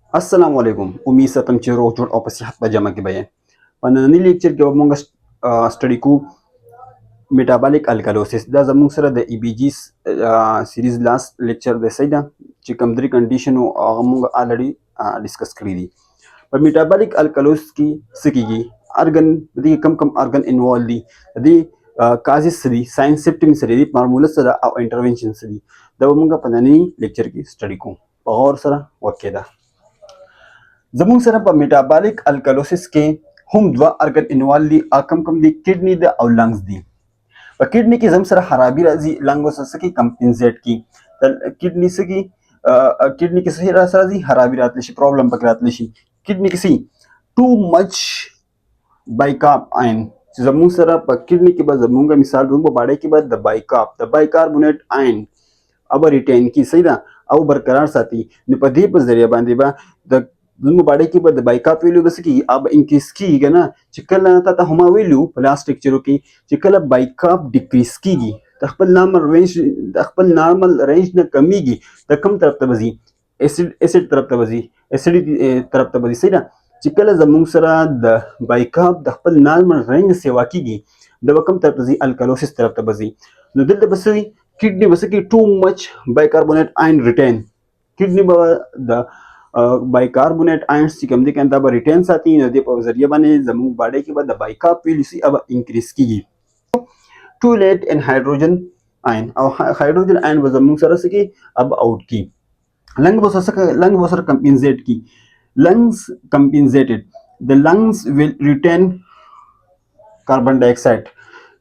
Assalamualaikum. Umi sa tam chiro jod opasi hat ba jama ke bayan. Panani lecture ke monga study ku metabolic alkalosis da zamung sara da EBGs series last lecture de saida chi kamdri condition o monga already discuss kari di. पर metabolic alkalosis की सिकीगी organ दी कम organ involved दी causes सरी science symptoms सरी दी मामूला सरा और intervention सरी दवा मंगा पनानी lecture की study को और सरा वकेदा زموږ سره په میټابولیک الکالوسس کې هم دوه ارګن انوال دي کم دي کډنی ده او لنګز دي په کډنی کې زموږ سره خرابي راځي لنګ وسه کې کمپنسیټ کی کډنی سکی کډنی کې صحیح راځي خرابي راتلی شي پرابلم پکې راتلی شي کډنی کې سي ټو مچ بایکاپ آین چې زموږ سره په کډنی کې به زموږ مثال کوم په باډي کې به د بایکاربونیټ آین अब रिटेन की सही दा او برقرار ساتي نو په دې په ذریعہ باندې به د زموږ باډي کې به د بایکاپ ویلو بس کی اب انکریز کیږي نه چې کله ته هما ویلو پلاستیک چرو کې چې کله بایکاپ ډیکریز کیږي د خپل نارمل رینج نه کمیږي د کم طرف ته وځي اسید طرف ته وځي اسیډ طرف ته وځي صحیح ده چې کله زموږ سره د بایکاپ د خپل نارمل رینج سیوا کیږي د کم طرف ته وځي الکالوسس طرف ته وځي نو دلته بس kidney basically too much bicarbonate ion retain kidney the bicarbonate ions چې کوم دي کنده به retain ساتي نو د په ذریعہ باندې زموږ باډي کې به د بایکاپ ویل سي اب انکریز کیږي too late in hydrogen ion او hydrogen ion به زموږ سره سکی اب आउट کی lung به سره compensate کی lungs compensated the lungs will retain carbon dioxide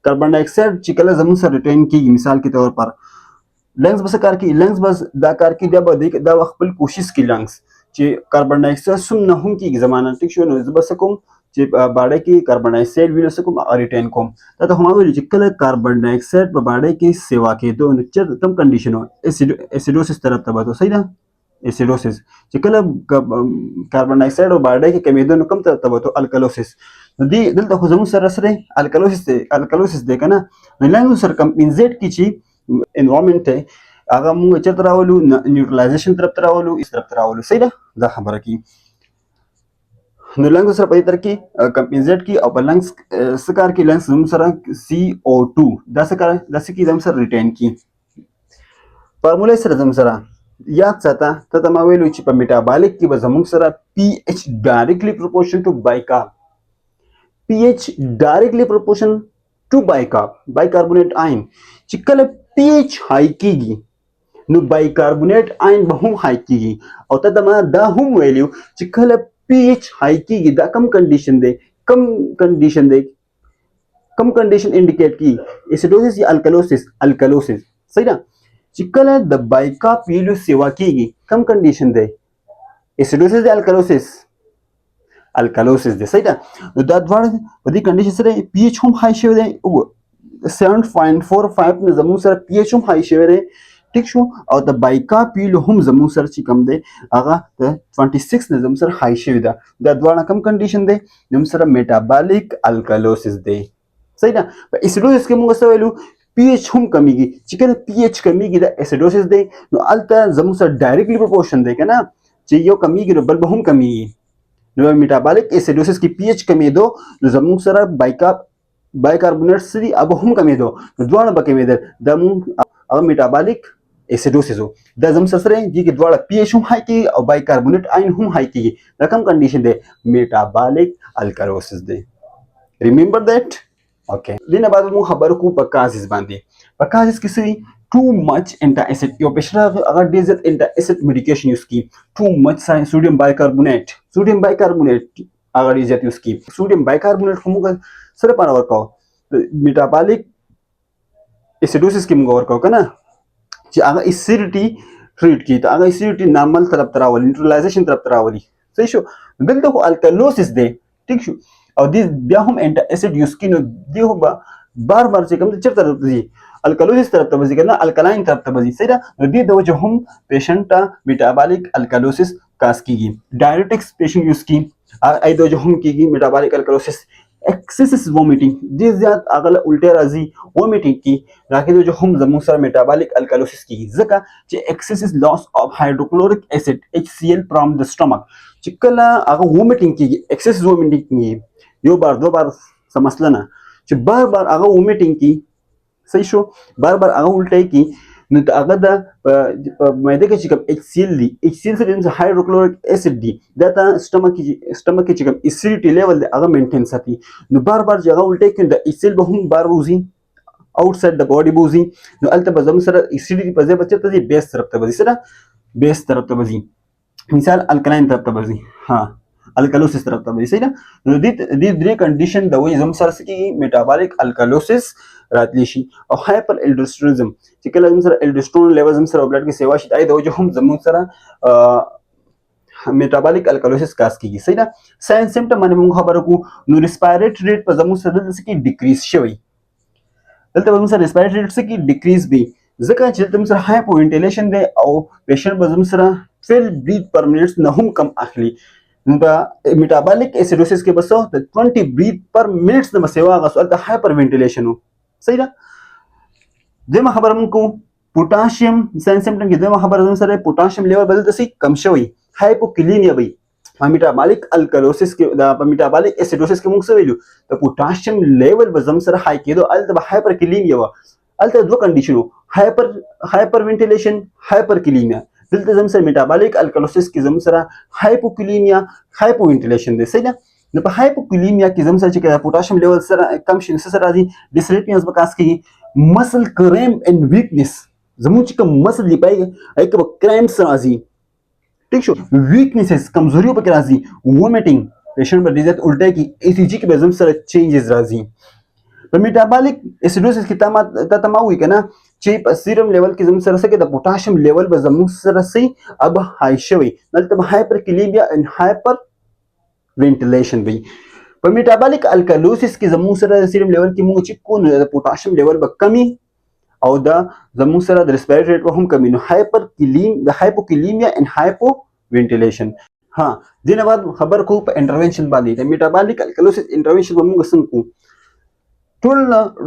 چې کله زموږ سره ریټین کیږي مثال کے طور پر لنګز بس کار کی لنګز بس دا کار کی دا خپل کوشش کی لنګز چې کاربن ډای اکساید سم نه هم کیږي زمانه ټیک شو نو بس کوم چې باډي کې کاربن ډای اکساید ویل سکم ریټین کوم دا ته هم ویل چې کله کاربن ډای اکساید په باډي کې سیوا کېدو نو چې تم کنډیشن اسیډوسس طرف ته وته صحیح ده اسیډوسس چې کله کاربن ډای اکساید او باډي کې کمیدو نو کوم طرف ته وته الکالوسس دی دلته خو زموږ سره سره الکالوسس دی کنه نو لاندې سره کمپنسیټ کی چې انوایرنمنت هغه موږ چې تراولو نیوټرلایزیشن طرف تراولو اس طرف تراولو صحیح ده دا خبره کی نو لنګ سره په دې تر کې کمپنسیټ کی او په لنګ سکار کې لنګ زموږ سره CO2 دا سکار د سکی زموږ سره ریټین کی فارموله سره زموږ سره یاد ساته ته ما ویلو چې په میټابولیک کې به زموږ سره pH directly proportional to bicarbonate pH directly proportion to bicarbonate ion چې کله pH high کیږي نو bicarbonate ion به هم high کیږي او ته ما دا هم ویلو چې کله pH high کیږي دا کم کنډیشن انډیکیټ کی اسیډوسس یا الکالوسس صحیح ده چې کله د بایکاپ ویلو سیوا کیږي کم کنډیشن دی اسیډوسس یا الکالوسس دی صحیح ده نو دا دواړه په دې کنډیشن سره pH هم های شوی دی 7.45 نه زموږ سره pH هم های شوی دی ټیک شو او د بایکاپ ویلو هم زموږ سره چې کم دی هغه د 26 نه زموږ سره های شوی ده دا دواړه کم کنډیشن دی زموږ سره میټابولیک الکالوسس دی صحیح ده په اسیډوسس کې موږ څه ویلو pH هم کمیږي چې کله pH کمیږي د اسیډوسس دی نو الته زموږ سره ډایرکټلی پروپورشن دی کنه چې یو کمیږي نو بل به هم کمیږي نو میټابولیک اسیډوسس کې pH کمیدو نو زموږ سره بایکاربونیټ سری اب هم کمیدو نو دواړه به کمیدل د موږ میټابولیک اسیډوسس د زموږ سره دي کې دواړه pH هم های کیږي او بایکاربونیټ آین هم های کیږي دا کوم کنډیشن دی میټابولیک الکالوسس دی ریمember that okay دینه بعد موږ خبرو کو په کازز باندې په کازز کې سری too much anti-acid یو پېښه هغه ډېر زیات anti-acid میډیکیشن یوز کی too much sodium bicarbonate هغه ډېر زیات یوز کی sodium bicarbonate هم سره پاره ورکاو میټابولیک اسیډوسس کې موږ ورکاو کنه چې هغه اسیډیټي ټریټ کی ته هغه اسیډیټي نارمل طرف تراولي نیوټرلایزیشن طرف تراولي صحیح شو دلته خو الکالوسس دی ټیک شو او دې بیا هم انټي اسید یوز کینو دی هم بار چې کوم چیرته راځي الکالوسس طرف ته وځي کنه الکلاین طرف ته وځي صحیح ده نو دې د وجه هم پیشنټ ته میټابولیک الکالوسس کاس کیږي ډایورټکس پیشنټ یوز کی اې د وجه هم کیږي میټابولیک الکالوسس excessive vomiting ډیر زیات اغله الټه راځي وومیټینګ کی راکې جو هم زموږ سره میټابولیک الکالوسیس کی ځکه چې ایکسیسیو لاس اف هایدروکلوریک اسید HCl فرام د سټمک چې کله هغه وومیټینګ کیږي ایکسیسیو وومیټینګ کیږي یو بار دو بار څه مسله نه چې بار بار هغه وومیټینګ کی صحیح شو بار بار هغه الټه کی نو هغه د معده کې چې کوم HCl دی HCl سره د هایدروکلوریک اسید دی دا ته سټمک کې چې کوم اسیډیټي لیول دی هغه مینټین ساتي نو بار بار چې هغه الټه کوي د HCl به هم بار وځي outside the body بوزي نو الته به زموږ سره اسیډیټي په ځای بچته دي بیس طرف ته وځي سره بیس طرف ته وځي مثال الکلاین طرف ته وځي ها الکالوسیس طرف ته وځي صحیح ده نو دې درې کنډیشن د وایي زموږ سره کې میټابولیک الکالوسیس راتلی شي او هایپر الډوسترونزم چې کله زموږ سره الډوسترون لیول زموږ سره بلډ کې سیوا شي دا د وجه هم زموږ سره میټابولیک الکالوسیس کاس کیږي صحیح ده ساين سیمټم باندې موږ خبرو کو نو ریسپایریټری ریټ په زموږ سره د سکی ډیکریز شوی دلته به موږ سره ریسپایریټری ریټ سکی ډیکریز وي ځکه چې دلته موږ سره هایپو وینټیلیشن دی او پیشنټ به زموږ سره 12 بریث پر منټ نه هم کم اخلي نو د میټابولیک اسیډوسیس کې بسو د 20 بریث پر منټ نه مسیوا غسل د هایپر وینټیلیشن صحیح ده دغه خبره موږ کو پوتاشیم ساين سیمټم کې دغه خبره زموږ سره پوتاشیم لیول بدل تسي کم شوی هایپوکلیمیا وي میټابولیک الکالوسیس کې د میټابولیک اسیډوسیس کې موږ څه ویلو د پوتاشیم لیول به زموږ سره های کېدو الته به هایپرکلیمیا و الته دوه کنډیشنو هایپر وینټیلیشن هایپرکلیمیا دلته زموږ سره میټابولیک الکالوسیس کې زموږ سره هایپوکلیمیا هایپو وینټیلیشن دی صحیح ده نو په هایپوکلیمیا کې زموږ سره چې پوتاشیم لیول سره کم شي سره راځي ډیسریټمینز بکاس کې مسل کریم اند ویکنس زموږ چې کوم مسل دی پای ایک کریم سره راځي ٹھیک شو ویکنسز کمزوری پکې راځي وومیټینګ پیشنټ به ډیزت الټه کې ECG کې به زم سره چینجز راځي په میټابولیک اسیډوسیس کې تا وی کنه چې په سیرم لیول کې زم سره سره د پوتاشیم لیول به زموږ سره سي اب های شوی دلته هایپرکلیمیا ان هایپر وینټیلیشن وي په میټابولیک الکالوسیس کې زموږ سره سیرم لیول کې موږ چې کو د پوتاشیم لیول به کمی او دا زموږ سره د ریسپیریټری ریټ هم کمی نو هایپوکلیمیا ان هایپو وینټیلیشن ها دینه بعد خبر کو په انټرونشن باندې د میټابولیک الکالوسیس انټرونشن موږ څنګه کو ټول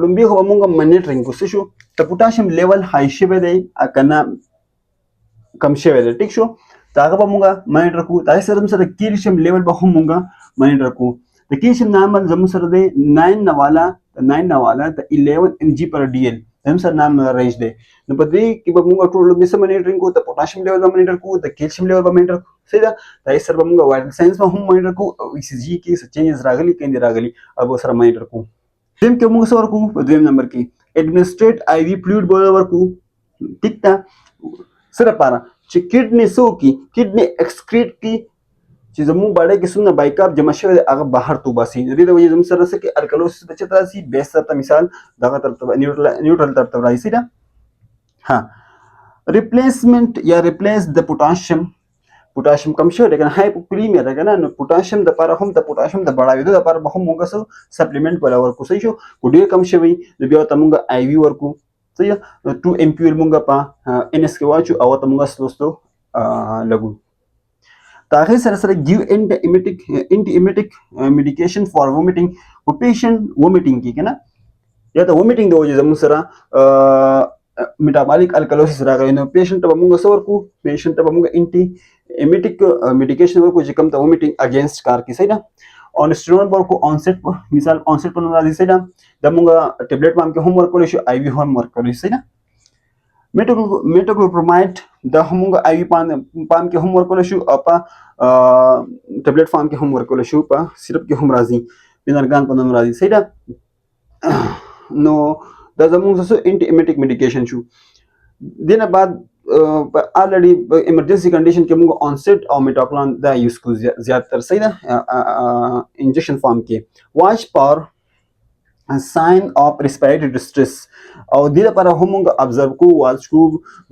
لومبي هو موږ منیټرینګ کو شو د پوتاشیم لیول های شوی دی کنه کم شوی دی ټیک شو دا هغه موږ منیټر کو دا سره کیلشیم لیول به هم موږ منیټر کو د کیلشیم نارمل زموږ سره دی 9 نواله د 11 mg per dl هم سره نام رینج دی نو په دې کې به موږ ټول لومبي سم منیټرینګ کو د پوتاشیم لیول به منیټر کو د کیلشیم لیول به منیټر کو صحیح ده دا سره به موږ وایټل ساينس به هم منیټر کو او ECG کې څه چینجز راغلي کیندې راغلي او سره منیټر کو دیم کې موږ سره کو په دویم نمبر کې ایڈمنسټریټ IV فلویډ بوله ورکو ټیک تا سره پاره چې کډنی سو کی کډنی ایکسکریټ کی چې زموږ باډي کې څنګه بایکاپ جمع شوی هغه بهر تو باسي د دې د وجې زموږ سره کې الکالوسیس بچت راسي بیس ته مثال دغه طرف نیوټرل طرف ته راځي دا ها ریپلیسمنٹ یا ریپلیس د پوتاشیم کم شو لیکن هایپوکلیمیا ده کنه نو پوتاشیم د لپاره هم د پوتاشیم د بڑاویدو لپاره هم موږ سپلیمنٹ ولا ورکو صحیح شو کو ډیر کم شوی د بیا ته موږ IV ورکو صحیح 2 ml موږ په NS کې واچو او ته موږ سلوستو لګو تاغه سره give anti-emetic medication for vomiting for patient vomiting کی کنه یا ته vomiting د وجه زموږ سره میټابولیک الکالوسیس راغلی نو پیشنټ ته موږ سور کو پیشنټ ته موږ انټي-امیټیک میډیکیشن ورکو چې کوم ته vomiting اگینست کار کی صحیح ده اون سټیروئډ ورکو اونسټ مثال اونسټ په نوم راځي صحیح ده د موږ ټابلیټ باندې هم ورکول شي IV هم ورکول شي صحیح ده میټوکلوپرومایډ د همغه IV پام کې هم ورکول شو او په ټابلیټ فارم کې هم ورکول شو په سیرپ کې هم راځي پینرګان په نوم راځي صحیح ده نو دا زموږ څه انټي-امیټیک میډیکیشن شو دینه بعد already emergency condition کې موږ onset او میټاپلان دا یوز کو زیات تر صحیح ده انجکشن فارم کې واچ پر sign of respiratory distress او دې لپاره هم موږ ابزرو کو واچ کو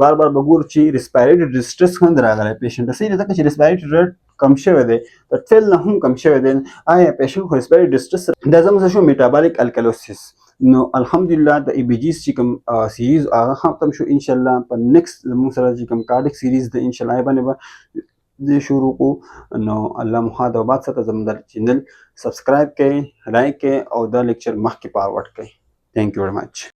بار بګور چې respiratory distress خند راغلی پیشنټ صحیح ده چې respiratory rate کم شوی دی د ټیل نه هم کم شوی دی آیا پیشنټ خو respiratory distress دا زموږ شو میټابولیک الکالوسیس نو الحمدلله د EBGs چې کوم سیریز هغه ختم شو ان شاء الله په نیکست زموږ سره چې کوم کارډیک سیریز د ان شاء الله باندې دې شروع کو نو الله مو ښه د بعد سره زموږ د چینل سبسکرایب کړئ لایک کړئ او دا لیکچر مخکې فارورډ کړئ. Thank you very much.